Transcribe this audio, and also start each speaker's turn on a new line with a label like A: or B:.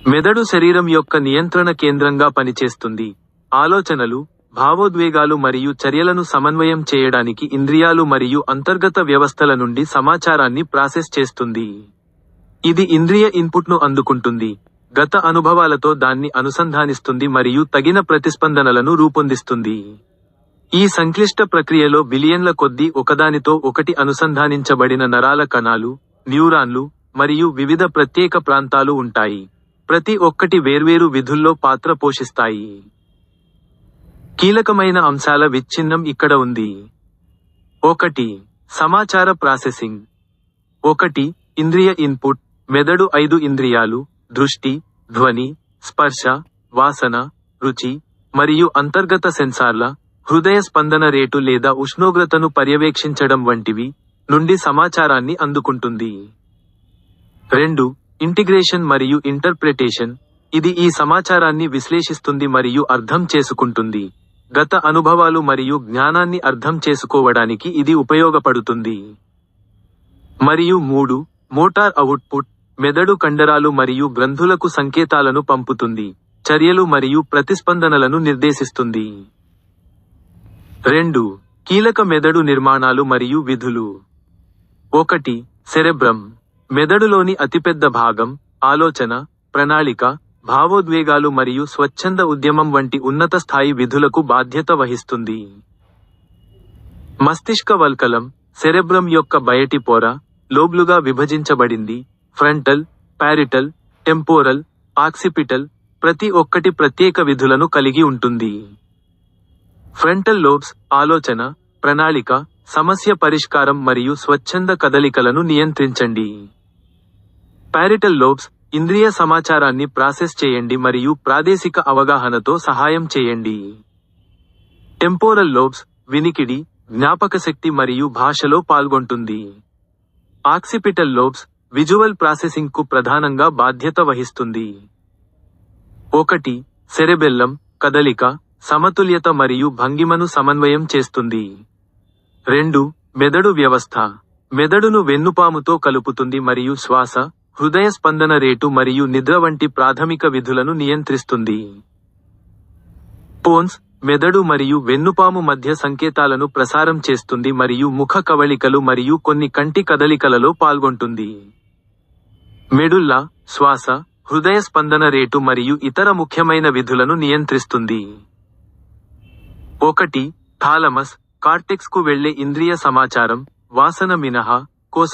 A: మెదడు శరీరం యొక్క నియంత్రణ కేంద్రంగా పనిచేస్తుంది. ఆలోచనలు, భావోద్వేగాలు మరియు చర్యలను సమన్వయం చేయడానికి ఇంద్రియాలు మరియు అంతర్గత వ్యవస్థల నుండి సమాచారాన్ని ప్రాసెస్ చేస్తుంది. ఇది ఇంద్రియ ఇన్పుట్ను అందుకుంటుంది, గత అనుభవాలతో దాన్ని అనుసంధానిస్తుంది మరియు తగిన ప్రతిస్పందనలను రూపొందిస్తుంది. ఈ సంక్లిష్ట ప్రక్రియలో బిలియన్ల కొద్దీ ఒకదానితో ఒకటి అనుసంధానించబడిన నరాల కణాలు, న్యూరాన్లు, మరియు వివిధ ప్రత్యేక ప్రాంతాలు ఉంటాయి. ప్రతి ఒక్కటి వేర్వేరు విధుల్లో పాత్ర పోషిస్తాయి. కీలకమైన అంశాల విచ్ఛిన్నం ఇక్కడ ఉంది. 1. సమాచార ప్రాసెసింగ్. 1. ఇంద్రియ ఇన్పుట్. మెదడు 5 ఇంద్రియాలు: దృష్టి, ధ్వని, స్పర్శ, వాసన, రుచి, మరియు అంతర్గత సెన్సార్ల, హృదయ స్పందన రేటు లేదా ఉష్ణోగ్రతను పర్యవేక్షించడం వంటివి, నుండి సమాచారాన్ని అందుకుంటుంది. 2. ఇంటిగ్రేషన్ మరియు ఇంటర్ప్రెటేషన్. ఇది ఈ సమాచారాన్ని విశ్లేషిస్తుంది మరియు అర్థం చేసుకుంటుంది. గత అనుభవాలు మరియు జ్ఞానాన్ని అర్థం చేసుకోవడానికి ఇది ఉపయోగపడుతుంది. మరియు 3. Motor output. మెదడు కండరాలు మరియు గ్రంథులకు సంకేతాలను పంపుతుంది, చర్యలు మరియు ప్రతిస్పందనలను నిర్దేశిస్తుంది. 2. కీలక మెదడు నిర్మాణాలు మరియు విధులు. 1. సెరెబ్రమ్. మెదడులోని అతిపెద్ద భాగం, ఆలోచన, ప్రణాళిక, భావోద్వేగాలు మరియు స్వచ్ఛంద ఉద్యమం వంటి ఉన్నత స్థాయి విధులకు బాధ్యత వహిస్తుంది. మస్తిష్క వల్కలం. సెరెబ్రమ్ యొక్క బయటి పొర, లోబ్లుగా విభజించబడింది: ఫ్రంటల్, పారిటల్, టెంపోరల్, ఆక్సిపిటల్. ప్రతి ఒక్కటి ప్రత్యేక విధులను కలిగి ఉంటుంది. ఫ్రంటల్ లోబ్స్ ఆలోచన, ప్రణాళిక, సమస్య పరిష్కారం మరియు స్వచ్ఛంద కదలికలను నియంత్రించండి. పారిటల్ లోబ్స్ ఇంద్రియ సమాచారాన్ని ప్రాసెస్ చేయండి మరియు ప్రాదేశిక అవగాహనతో సహాయం చేయండి. టెంపోరల్ లోబ్స్ వినికిడి, జ్ఞాపకశక్తి మరియు భాషలో పాల్గొంటుంది. ఆక్సిపిటల్ లోబ్స్ విజువల్ ప్రాసెసింగ్కు ప్రధానంగా బాధ్యత వహిస్తుంది. 1. సెరెబెల్లం కదలిక, సమతుల్యత మరియు భంగిమను సమన్వయం చేస్తుంది. 2. మెదడు వ్యవస్థ. మెదడును వెన్నుపాముతో కలుపుతుంది మరియు శ్వాస, హృదయ స్పందన రేటు మరియు నిద్ర వంటి ప్రాథమిక విధులను నియంత్రిస్తుంది. పోన్స్. మెదడు మరియు వెన్నుపాము మధ్య సంకేతాలను ప్రసారం చేస్తుంది మరియు ముఖ కవళికలు మరియు కొన్ని కంటి కదలికలలో పాల్గొంటుంది. మెడుల్లా శ్వాస, హృదయ స్పందన రేటు మరియు ఇతర ముఖ్యమైన విధులను నియంత్రిస్తుంది. 1. థాలమస్ కార్టెక్స్ కు వెళ్లే ఇంద్రియ సమాచారం, వాసన మినహా, కోసం